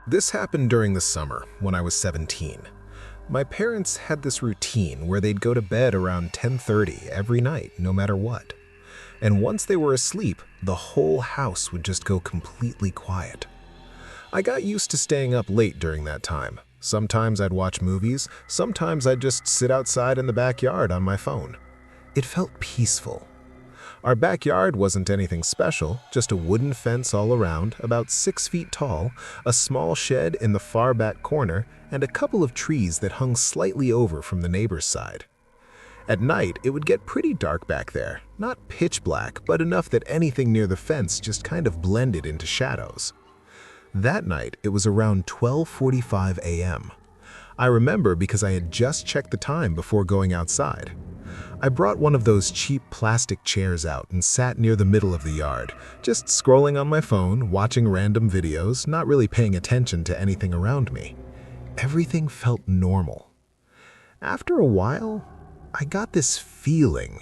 This happened during the summer when I was 17. My parents had this routine where they'd go to bed around 10:30 every night, no matter what. And once they were asleep, the whole house would just go completely quiet. I got used to staying up late during that time. Sometimes I'd watch movies, sometimes I'd just sit outside in the backyard on my phone. It felt peaceful. Our backyard wasn't anything special, just a wooden fence all around, about 6 feet tall, a small shed in the far back corner, and a couple of trees that hung slightly over from the neighbor's side. At night, it would get pretty dark back there, not pitch black, but enough that anything near the fence just kind of blended into shadows. That night, it was around 12:45 a.m. I remember because I had just checked the time before going outside. I brought one of those cheap plastic chairs out and sat near the middle of the yard, just scrolling on my phone, watching random videos, not really paying attention to anything around me. Everything felt normal. After a while, I got this feeling.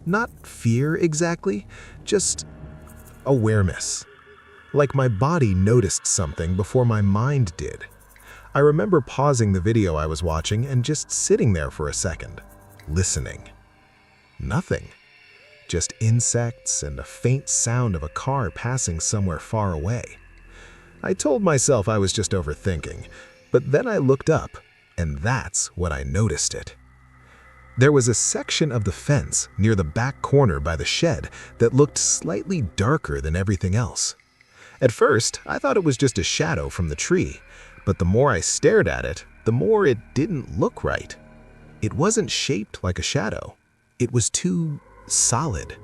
Not fear exactly, just awareness. Like my body noticed something before my mind did. I remember pausing the video I was watching and just sitting there for a second, listening. Nothing. Just insects and a faint sound of a car passing somewhere far away. I told myself I was just overthinking, but then I looked up, and that's when I noticed it. There was a section of the fence near the back corner by the shed that looked slightly darker than everything else. At first, I thought it was just a shadow from the tree, but the more I stared at it, the more it didn't look right. It wasn't shaped like a shadow. It was too solid.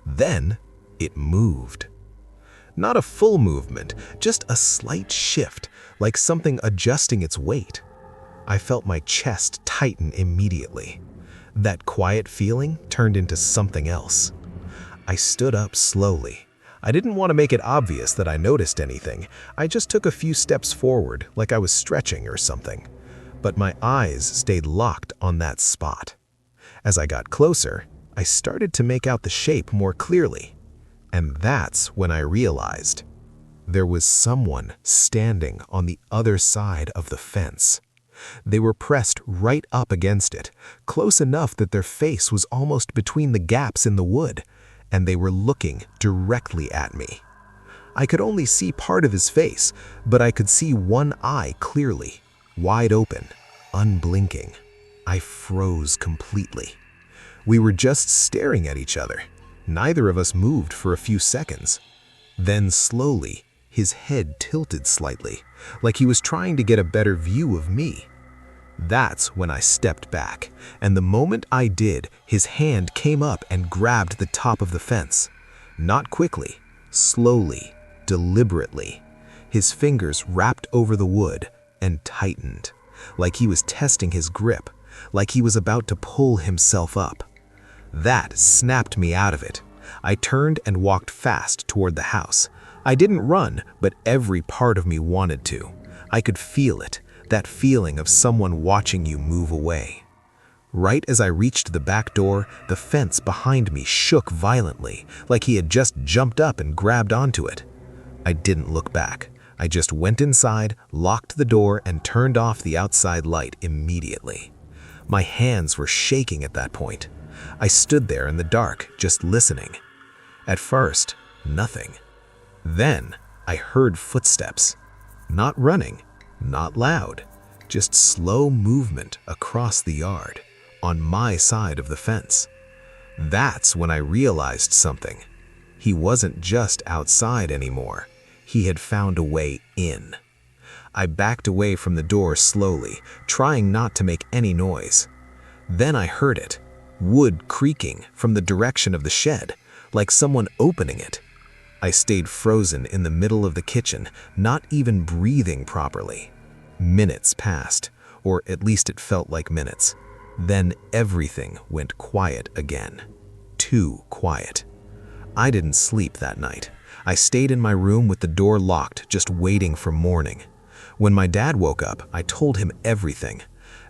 Then it moved. Not a full movement, just a slight shift, like something adjusting its weight. I felt my chest tighten immediately. That quiet feeling turned into something else. I stood up slowly. I didn't want to make it obvious that I noticed anything. I just took a few steps forward, like I was stretching or something. But my eyes stayed locked on that spot. As I got closer, I started to make out the shape more clearly. And that's when I realized there was someone standing on the other side of the fence. They were pressed right up against it, close enough that their face was almost between the gaps in the wood, and they were looking directly at me. I could only see part of his face, but I could see one eye clearly, wide open, unblinking. I froze completely. We were just staring at each other. Neither of us moved for a few seconds. Then slowly, his head tilted slightly, like he was trying to get a better view of me. That's when I stepped back, and the moment I did, his hand came up and grabbed the top of the fence. Not quickly, slowly, deliberately. His fingers wrapped over the wood and tightened, like he was testing his grip, like he was about to pull himself up. That snapped me out of it. I turned and walked fast toward the house. I didn't run, but every part of me wanted to. I could feel it, that feeling of someone watching you move away. Right as I reached the back door, the fence behind me shook violently, like he had just jumped up and grabbed onto it. I didn't look back. I just went inside, locked the door, and turned off the outside light immediately. My hands were shaking at that point. I stood there in the dark, just listening. At first, nothing. Then, I heard footsteps. Not running, not loud, just slow movement across the yard, on my side of the fence. That's when I realized something. He wasn't just outside anymore. He had found a way in. I backed away from the door slowly, trying not to make any noise. Then I heard it, wood creaking from the direction of the shed, like someone opening it. I stayed frozen in the middle of the kitchen, not even breathing properly. Minutes passed, or at least it felt like minutes. Then everything went quiet again. Too quiet. I didn't sleep that night. I stayed in my room with the door locked, just waiting for morning. When my dad woke up, I told him everything.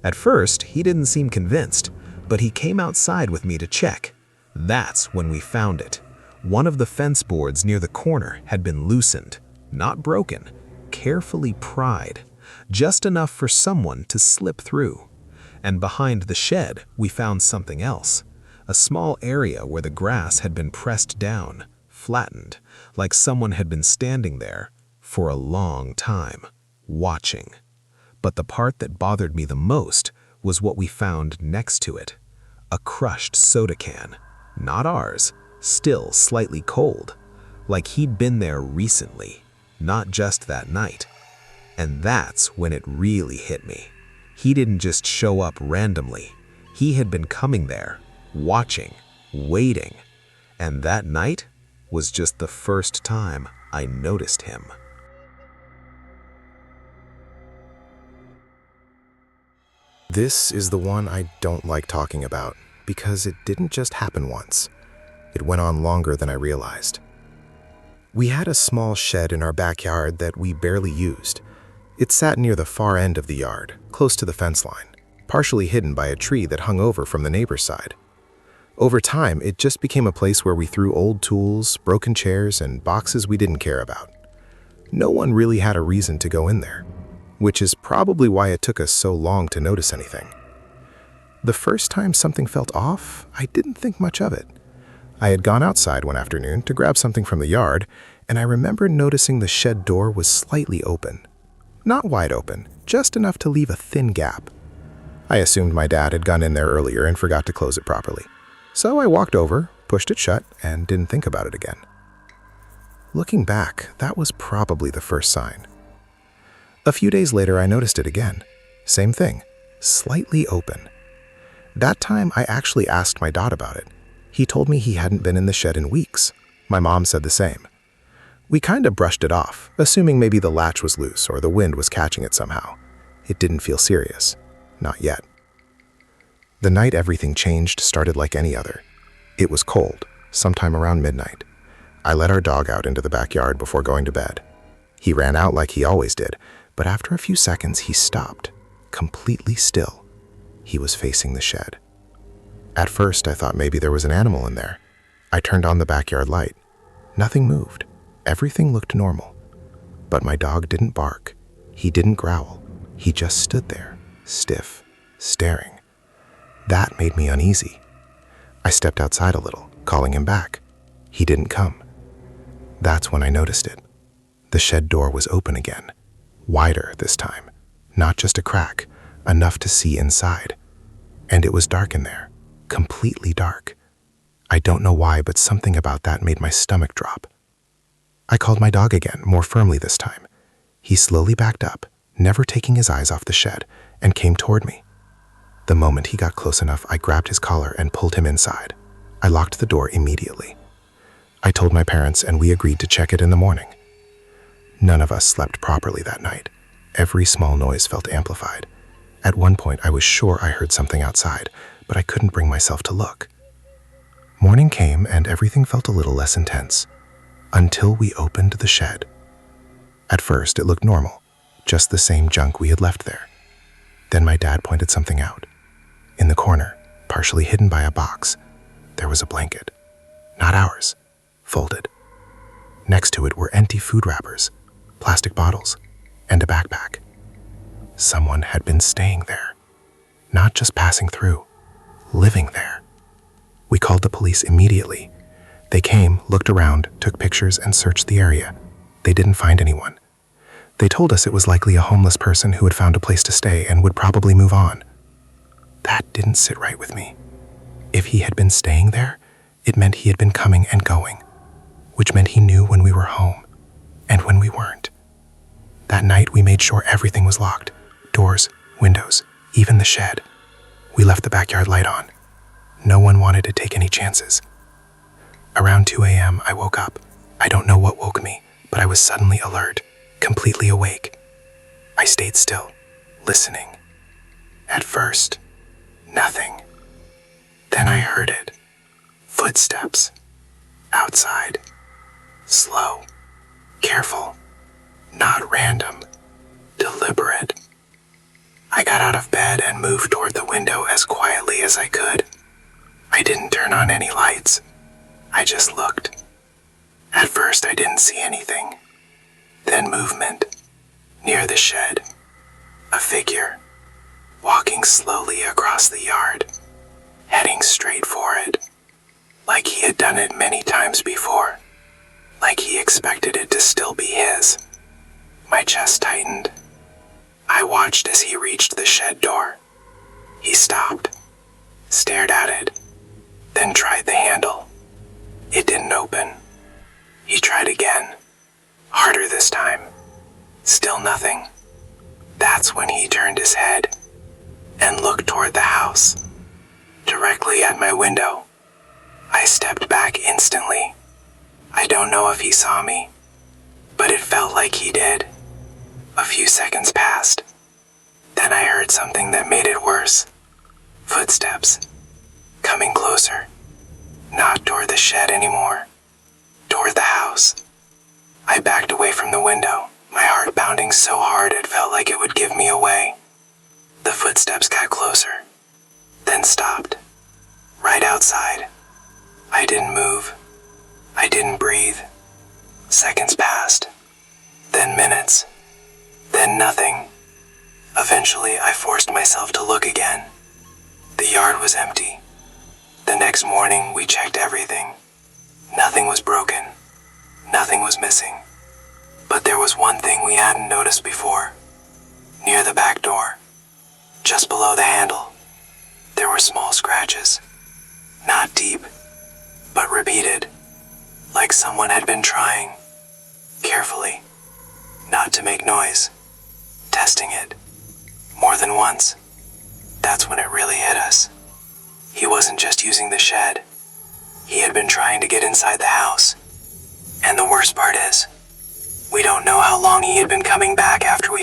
At first, he didn't seem convinced, but he came outside with me to check. That's when we found it. One of the fence boards near the corner had been loosened, not broken. carefully pried, just enough for someone to slip through. And behind the shed, we found something else, a small area where the grass had been pressed down, flattened, like someone had been standing there for a long time, watching. But the part that bothered me the most was what we found next to it. A crushed soda can, not ours, still slightly cold, like he'd been there recently, not just that night. And that's when it really hit me. He didn't just show up randomly. He had been coming there, watching, waiting. And that night was just the first time I noticed him. This is the one I don't like talking about because it didn't just happen once. It went on longer than I realized. We had a small shed in our backyard that we barely used. It sat near the far end of the yard, close to the fence line, partially hidden by a tree that hung over from the neighbor's side. Over time, it just became a place where we threw old tools, broken chairs, and boxes we didn't care about. No one really had a reason to go in there, which is probably why it took us so long to notice anything. The first time something felt off, I didn't think much of it. I had gone outside one afternoon to grab something from the yard, and I remember noticing the shed door was slightly open. Not wide open, just enough to leave a thin gap. I assumed my dad had gone in there earlier and forgot to close it properly. So I walked over, pushed it shut, and didn't think about it again. Looking back, that was probably the first sign. A few days later, I noticed it again. Same thing, slightly open. That time, I actually asked my dad about it. He told me he hadn't been in the shed in weeks. My mom said the same. We kind of brushed it off, assuming maybe the latch was loose or the wind was catching it somehow. It didn't feel serious. Not yet. The night everything changed started like any other. It was cold, sometime around midnight. I let our dog out into the backyard before going to bed. He ran out like he always did, but after a few seconds he stopped, completely still. He was facing the shed. At first I thought maybe there was an animal in there. I turned on the backyard light. Nothing moved. Everything looked normal. But my dog didn't bark. He didn't growl. He just stood there, stiff, staring. That made me uneasy. I stepped outside a little, calling him back. He didn't come. That's when I noticed it. The shed door was open again, wider this time, not just a crack, enough to see inside. And it was dark in there, completely dark. I don't know why, but something about that made my stomach drop. I called my dog again, more firmly this time. He slowly backed up, never taking his eyes off the shed, and came toward me. The moment he got close enough, I grabbed his collar and pulled him inside. I locked the door immediately. I told my parents, and we agreed to check it in the morning. None of us slept properly that night. Every small noise felt amplified. At one point, I was sure I heard something outside, but I couldn't bring myself to look. Morning came, and everything felt a little less intense, until we opened the shed. At first, it looked normal, just the same junk we had left there. Then my dad pointed something out. In the corner, partially hidden by a box, there was a blanket. Not ours, folded. Next to it were empty food wrappers, plastic bottles, and a backpack. Someone had been staying there, not just passing through, living there. We called the police immediately. They came, looked around, took pictures, and searched the area. They didn't find anyone. They told us it was likely a homeless person who had found a place to stay and would probably move on. That didn't sit right with me. If he had been staying there, it meant he had been coming and going, which meant he knew when we were home and when we weren't. That night, we made sure everything was locked. Doors, windows, even the shed. We left the backyard light on. No one wanted to take any chances. Around 2 a.m., I woke up. I don't know what woke me, but I was suddenly alert, completely awake. I stayed still, listening. At first, nothing. Then I heard it. Footsteps. Outside. Slow. Careful. Not random. Deliberate. I got out of bed and moved toward the window as quietly as I could. I didn't turn on any lights. I just looked. At first, I didn't see anything. Then movement. Near the shed, a figure, walking slowly across the yard, heading straight for it, like he had done it many times before, like he expected it to still be his. My chest tightened. I watched as he reached the shed door. He stopped, stared at it, then tried the handle. It didn't open. He tried again, harder this time. Still nothing. That's when he turned his head and looked toward the house, directly at my window. I stepped back instantly. I don't know if he saw me, but it felt like he did. A few seconds passed. Then I heard something that made it worse. Footsteps. Coming closer. Not toward the shed anymore. Toward the house. I backed away from the window, my heart pounding so hard it felt like it would give me away. The footsteps got closer, then stopped. Right outside. I didn't move. I didn't breathe. Seconds passed. Then minutes. Then nothing. Eventually, I forced myself to look again. The yard was empty. The next morning, we checked everything. Nothing was broken. Nothing was missing. But there was one thing we hadn't noticed before. Near the back door, just below the handle, there were small scratches. Not deep, but repeated, like someone had been trying, carefully, not to make noise, testing it, more than once. That's when it really hit us. He wasn't just using the shed. He had been trying to get inside the house. And the worst part is, we don't know how long he had been coming back after we